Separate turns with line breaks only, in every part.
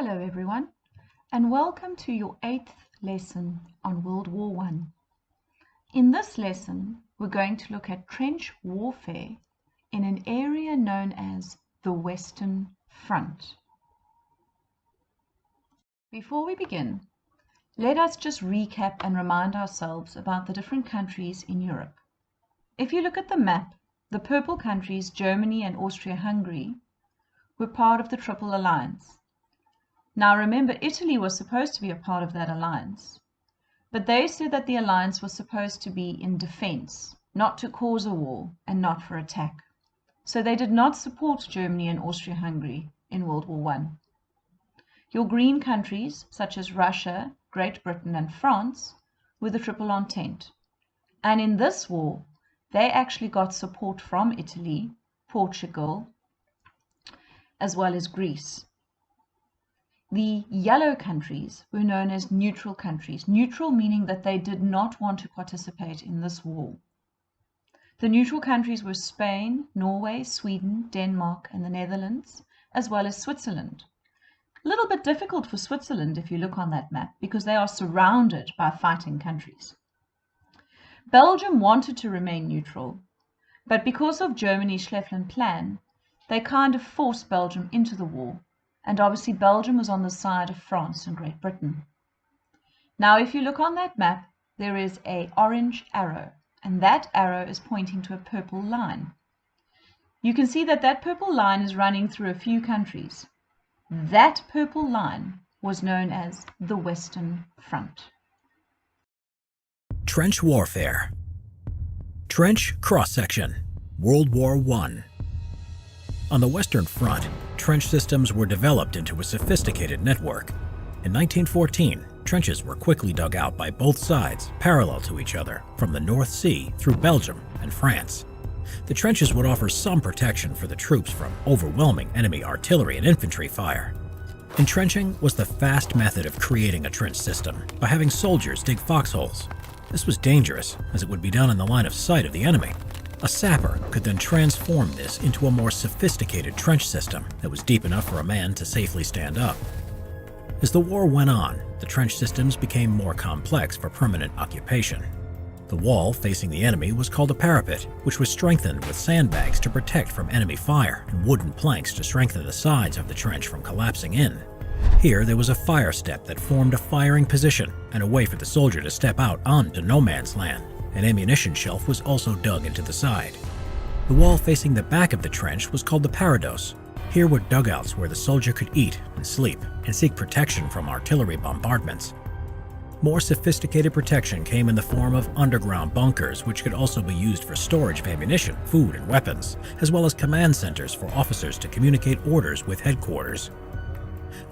Hello everyone, and welcome to your 8th lesson on World War I. In this lesson, we're going to look at trench warfare in an area known as the Western Front. Before we begin, let us just recap and remind ourselves about the different countries in Europe. If you look at the map, the purple countries, Germany and Austria-Hungary, were part of the Triple Alliance. Now remember, Italy was supposed to be a part of that alliance, but they said that the alliance was supposed to be in defense, not to cause a war and not for attack. So they did not support Germany and Austria-Hungary in World War I. Your green countries, such as Russia, Great Britain and France, were the Triple Entente. And in this war, they actually got support from Italy, Portugal, as well as Greece. The yellow countries were known as neutral countries, neutral meaning that they did not want to participate in this war. The neutral countries were Spain, Norway, Sweden, Denmark, and the Netherlands, as well as Switzerland. A little bit difficult for Switzerland if you look on that map, because they are surrounded by fighting countries. Belgium wanted to remain neutral, but because of Germany's Schlieffen Plan, they kind of forced Belgium into the war. And obviously Belgium was on the side of France and Great Britain. Now if you look on that map, there is an orange arrow, and that arrow is pointing to a purple line. You can see that that purple line is running through a few countries. That purple line was known as the Western Front.
Trench warfare. Trench cross-section. World War I. On the Western Front, trench systems were developed into a sophisticated network. In 1914, trenches were quickly dug out by both sides, parallel to each other, from the North Sea through Belgium and France. The trenches would offer some protection for the troops from overwhelming enemy artillery and infantry fire. Entrenching was the fast method of creating a trench system by having soldiers dig foxholes. This was dangerous, as it would be done in the line of sight of the enemy. A sapper could then transform this into a more sophisticated trench system that was deep enough for a man to safely stand up. As the war went on, the trench systems became more complex for permanent occupation. The wall facing the enemy was called a parapet, which was strengthened with sandbags to protect from enemy fire and wooden planks to strengthen the sides of the trench from collapsing in. Here there was a fire step that formed a firing position and a way for the soldier to step out onto no man's land. An ammunition shelf was also dug into the side. The wall facing the back of the trench was called the parados. Here were dugouts where the soldier could eat and sleep and seek protection from artillery bombardments. More sophisticated protection came in the form of underground bunkers, which could also be used for storage of ammunition, food, and weapons, as well as command centers for officers to communicate orders with headquarters.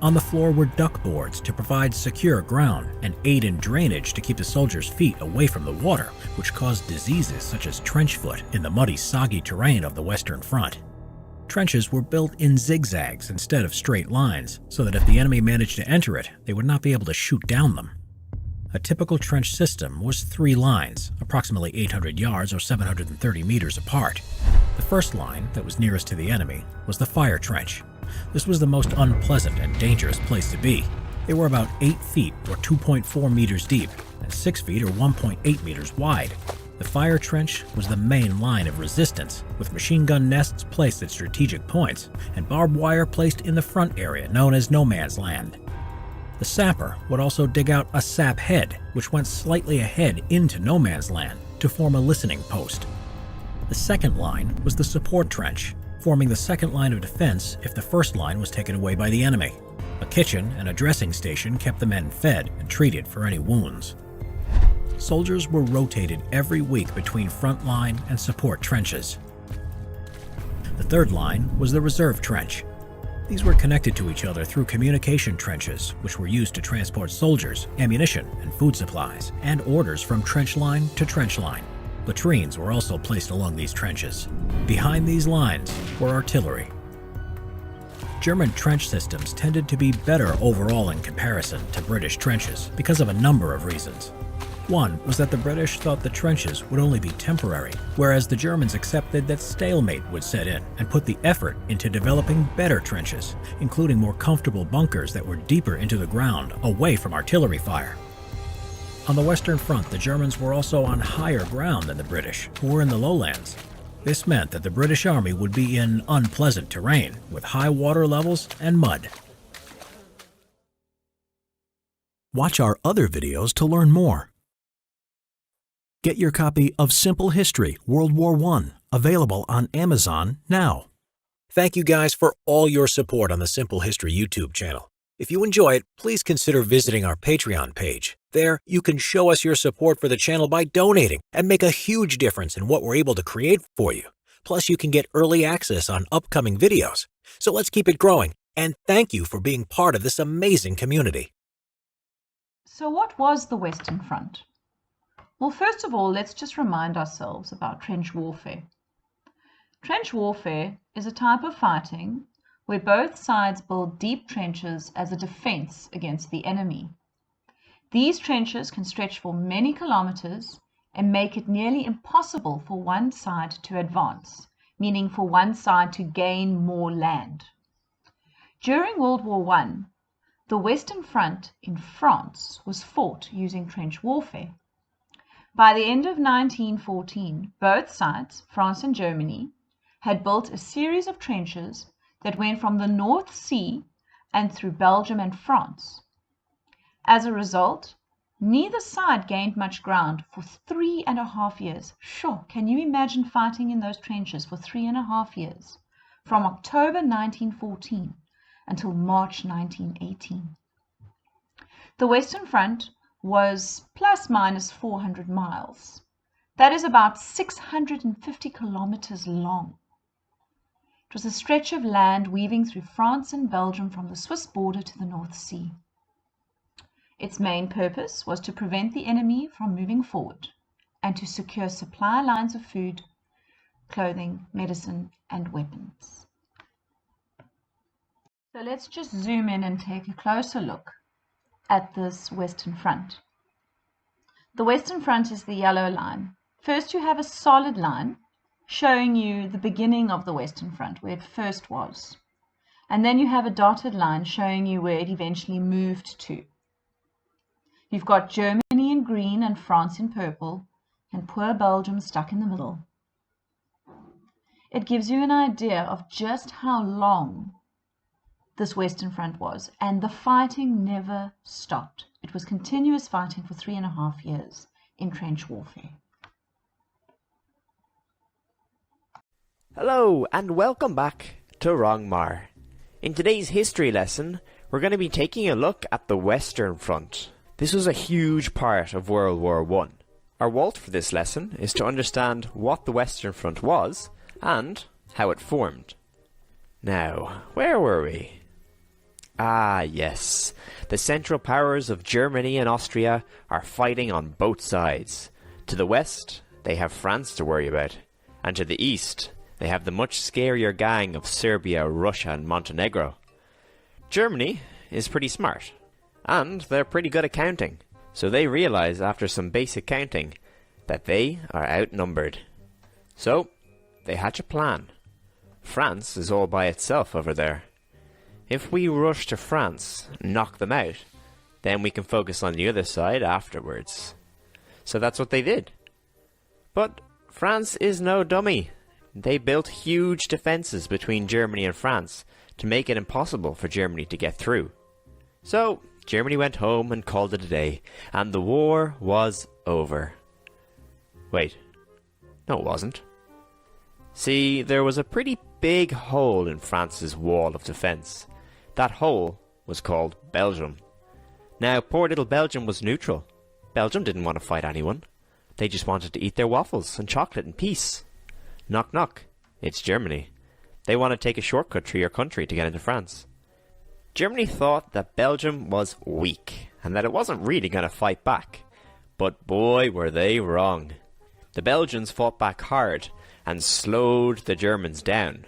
On the floor were duck boards to provide secure ground and aid in drainage to keep the soldiers' feet away from the water, which caused diseases such as trench foot in the muddy, soggy terrain of the Western Front. Trenches were built in zigzags instead of straight lines, so that if the enemy managed to enter it, they would not be able to shoot down them. A typical trench system was 3 lines, approximately 800 yards or 730 meters apart. The first line, that was nearest to the enemy, was the fire trench. This was the most unpleasant and dangerous place to be. They were about 8 feet or 2.4 meters deep and 6 feet or 1.8 meters wide. The fire trench was the main line of resistance, with machine gun nests placed at strategic points and barbed wire placed in the front area known as no man's land. The sapper would also dig out a sap head, which went slightly ahead into no man's land to form a listening post. The second line was the support trench, forming the second line of defense if the first line was taken away by the enemy. A kitchen and a dressing station kept the men fed and treated for any wounds. Soldiers were rotated every week between front line and support trenches. The third line was the reserve trench. These were connected to each other through communication trenches, which were used to transport soldiers, ammunition, and food supplies, and orders from trench line to trench line. Latrines were also placed along these trenches. Behind these lines were artillery. German trench systems tended to be better overall in comparison to British trenches because of a number of reasons. One was that the British thought the trenches would only be temporary, whereas the Germans accepted that stalemate would set in and put the effort into developing better trenches, including more comfortable bunkers that were deeper into the ground, away from artillery fire. On the Western Front, the Germans were also on higher ground than the British, who were in the lowlands. This meant that the British Army would be in unpleasant terrain, with high water levels and mud. Watch our other videos to learn more. Get your copy of Simple History World War I, available on Amazon now. Thank you guys for all your support on the Simple History YouTube channel. If you enjoy it, please consider visiting our Patreon page. There, you can show us your support for the channel by donating and make a huge difference in what we're able to create for you. Plus, you can get early access on upcoming videos. So let's keep it growing, and thank you for being part of this amazing community.
So what was the Western Front? Well, first of all, let's just remind ourselves about trench warfare. Trench warfare is a type of fighting where both sides build deep trenches as a defense against the enemy. These trenches can stretch for many kilometers and make it nearly impossible for one side to advance, meaning for one side to gain more land. During World War I, the Western Front in France was fought using trench warfare. By the end of 1914, both sides, France and Germany, had built a series of trenches that went from the North Sea and through Belgium and France. As a result, neither side gained much ground for 3.5 years. Sure, can you imagine fighting in those trenches for 3.5 years, from October 1914 until March 1918? The Western Front was plus minus 400 miles. That is about 650 kilometers long. It was a stretch of land weaving through France and Belgium from the Swiss border to the North Sea. Its main purpose was to prevent the enemy from moving forward and to secure supply lines of food, clothing, medicine, and weapons. So let's just zoom in and take a closer look at this Western Front. The Western Front is the yellow line. First you have a solid line showing you the beginning of the Western Front, where it first was. And then you have a dotted line showing you where it eventually moved to. You've got Germany in green and France in purple, and poor Belgium stuck in the middle. It gives you an idea of just how long this Western Front was, and the fighting never stopped. It was continuous fighting for 3.5 years in trench warfare.
Hello and welcome back to Rongmar. In today's history lesson, we're going to be taking a look at the Western Front. This was a huge part of World War I. Our Walt for this lesson is to understand what the Western Front was and how it formed. Now, where were we? Ah, yes. The Central Powers of Germany and Austria are fighting on both sides. To the west, they have France to worry about. And to the east, they have the much scarier gang of Serbia, Russia and Montenegro. Germany is pretty smart. And they're pretty good at counting. So they realise after some basic counting that they are outnumbered. So, they hatch a plan. France is all by itself over there. If we rush to France, knock them out, then we can focus on the other side afterwards. So that's what they did. But France is no dummy. They built huge defences between Germany and France to make it impossible for Germany to get through. So Germany went home and called it a day, and the war was over. Wait, no it wasn't. See, there was a pretty big hole in France's wall of defence. That hole was called Belgium. Now, poor little Belgium was neutral. Belgium didn't want to fight anyone. They just wanted to eat their waffles and chocolate in peace. Knock knock, it's Germany. They want to take a shortcut through your country to get into France. Germany thought that Belgium was weak, and that it wasn't really going to fight back. But boy were they wrong. The Belgians fought back hard, and slowed the Germans down.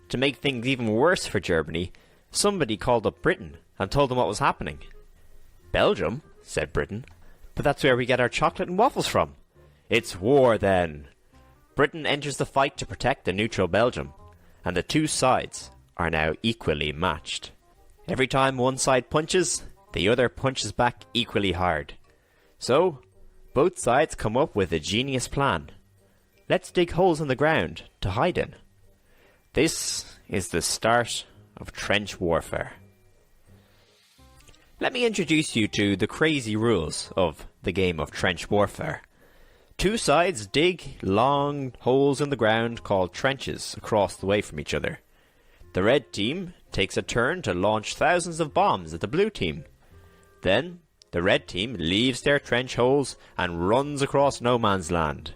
To make things even worse for Germany, somebody called up Britain and told them what was happening. Belgium, said Britain, But that's where we get our chocolate and waffles from. It's war then. Britain enters the fight to protect the neutral Belgium, and the two sides are now equally matched. Every time one side punches, the other punches back equally hard. So, both sides come up with a genius plan. Let's dig holes in the ground to hide in. This is the start of trench warfare. Let me introduce you to the crazy rules of the game of trench warfare. Two sides dig long holes in the ground called trenches across the way from each other. The red team takes a turn to launch thousands of bombs at the blue team. Then, the red team leaves their trench holes and runs across no man's land.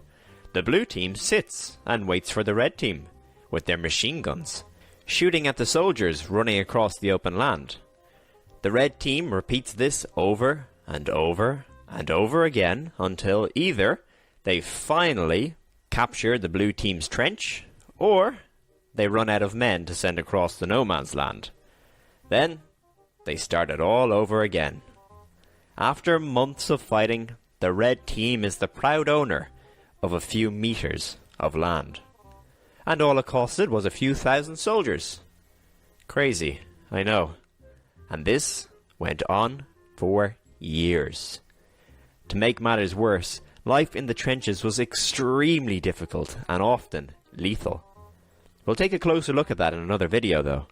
The blue team sits and waits for the red team, with their machine guns, shooting at the soldiers running across the open land. The red team repeats this over and over and over again until either they finally capture the blue team's trench, or they run out of men to send across the no man's land. Then they start it all over again. After months of fighting, the red team is the proud owner of a few meters of land. And all it costed was a few thousand soldiers. Crazy, I know. And this went on for years. To make matters worse, life in the trenches was extremely difficult and often lethal. We'll take a closer look at that in another video though.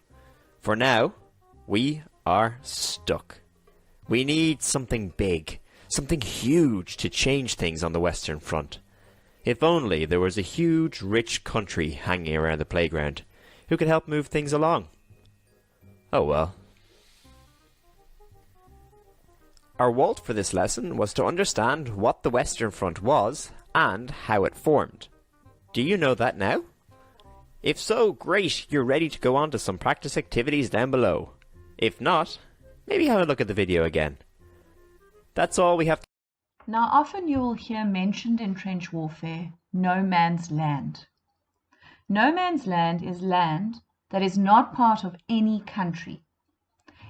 For now, we are stuck. We need something big, something huge to change things on the Western Front. If only there was a huge, rich country hanging around the playground who could help move things along. Oh well. Our walt for this lesson was to understand what the Western Front was and how it formed. Do you know that now? If so, great, you're ready to go on to some practice activities down below. If not, maybe have a look at the video again. That's all we have to.
Now, often you will hear mentioned in trench warfare, no man's land. No man's land is land that is not part of any country.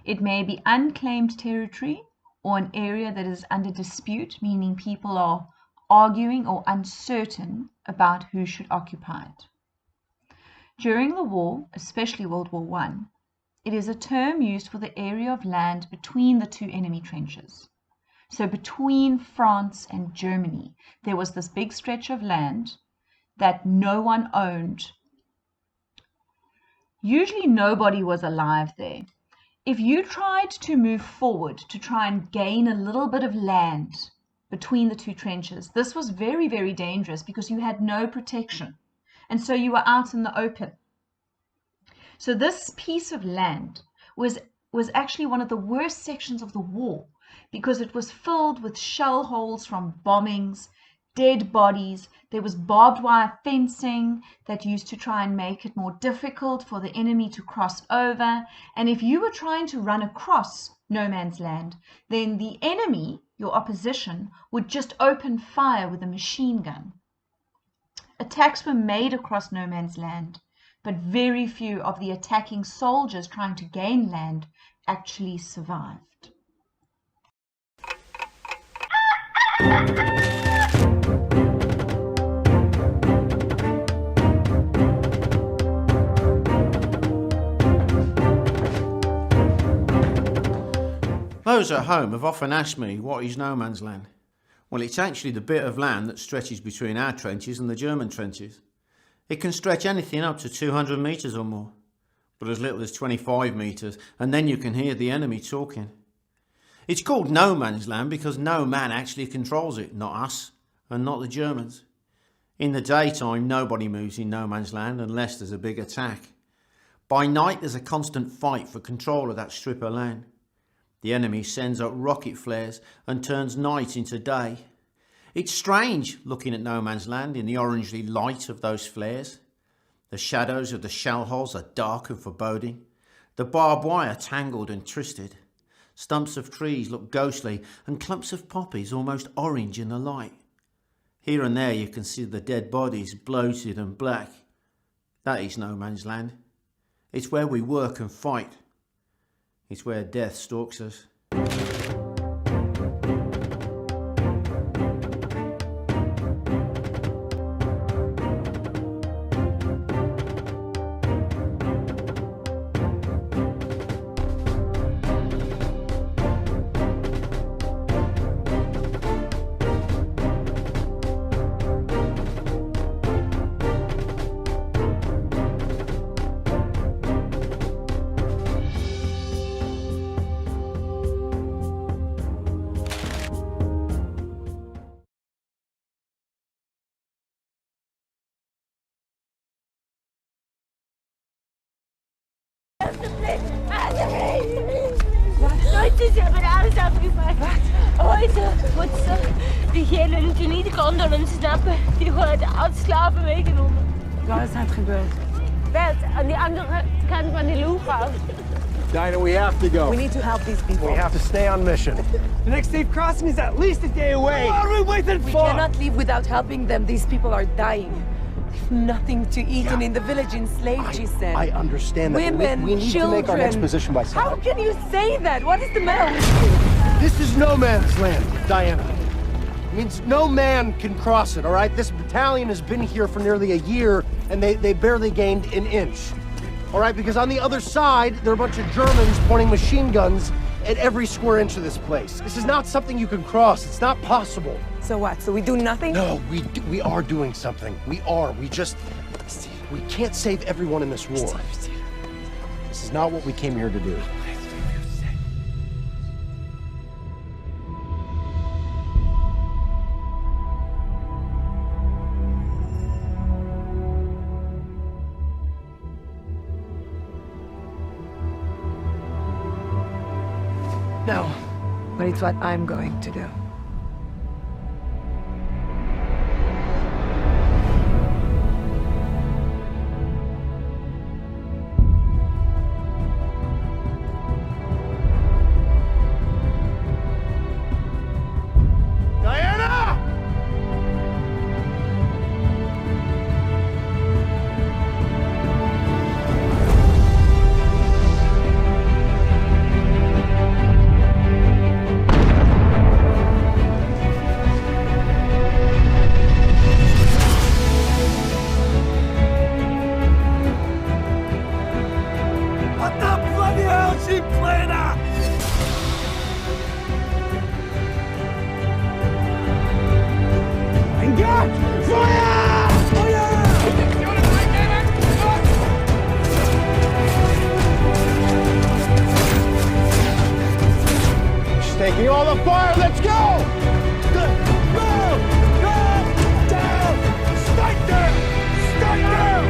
It may be unclaimed territory or an area that is under dispute, meaning people are arguing or uncertain about who should occupy it. During the war, especially World War I, it is a term used for the area of land between the two enemy trenches. So between France and Germany, there was this big stretch of land that no one owned. Usually nobody was alive there. If you tried to move forward to try and gain a little bit of land between the two trenches, this was very, very dangerous because you had no protection. And so you were out in the open. So this piece of land was actually one of the worst sections of the war because it was filled with shell holes from bombings, dead bodies. There was barbed wire fencing that used to try and make it more difficult for the enemy to cross over. And if you were trying to run across no man's land, then the enemy, your opposition, would just open fire with a machine gun. Attacks were made across no man's land, but very few of the attacking soldiers trying to gain land actually survived.
Those at home have often asked me what is no man's land. Well, it's actually the bit of land that stretches between our trenches and the German trenches. It can stretch anything up to 200 metres or more, but as little as 25 metres, and then you can hear the enemy talking. It's called no man's land because no man actually controls it, not us, and not the Germans. In the daytime, nobody moves in no man's land unless there's a big attack. By night, there's a constant fight for control of that strip of land. The enemy sends up rocket flares and turns night into day. It's strange looking at no man's land in the orangey light of those flares. The shadows of the shell holes are dark and foreboding. The barbed wire tangled and twisted. Stumps of trees look ghostly and clumps of poppies almost orange in the light. Here and there you can see the dead bodies bloated and black. That is no man's land. It's where we work and fight. It's where death stalks us.
Heute ist ja wieder alles abgefallen. Heute wordt diegene die niet kon ontsnappen, die wordt uitslaven meegenomen.
Wat is het gebeurd?
Bert, aan die andere kant van die luchthaven.
Dinah, we have to go.
We need to help these people.
We have to stay on mission. The next safe crossing is at least a day away. What are we waiting
We
for?
cannot leave without helping them. These people are dying. They've nothing to eat, and in the village enslaved, she said.
I understand that.
Women,
we need
children.
to make our next position by
How
sunlight.
can you say that? What is the matter with you?
This is no man's land, Diana. It means no man can cross it, all right? This battalion has been here for nearly a year, and they barely gained an inch. All right, because on the other side, there are a bunch of Germans pointing machine guns at every square inch of this place. This is not something you can cross. It's not possible.
So what? So we do nothing?
No, we are doing something. We are. We can't save everyone in this war. This is not what we came here to do.
No. But it's what I'm going to do.
Diana! What the bloody hell is she playing at? Engage! Fire! She's taking all the fire. Let's go! Go! Go! Down! Strike them! Strike them!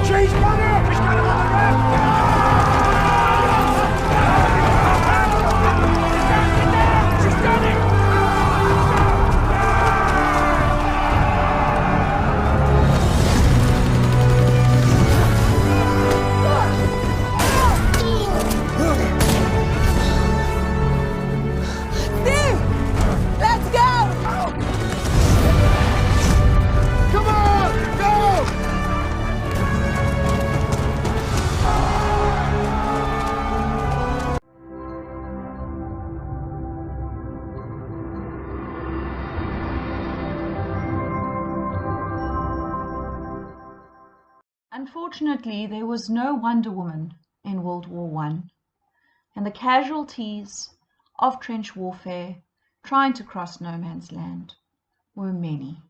Chase runner! He's got him on the roof! She's got it!
Steve! Let's go!
Come on! Go!
Unfortunately, there was no Wonder Woman in World War I, and the casualties of trench warfare trying to cross no man's land were many.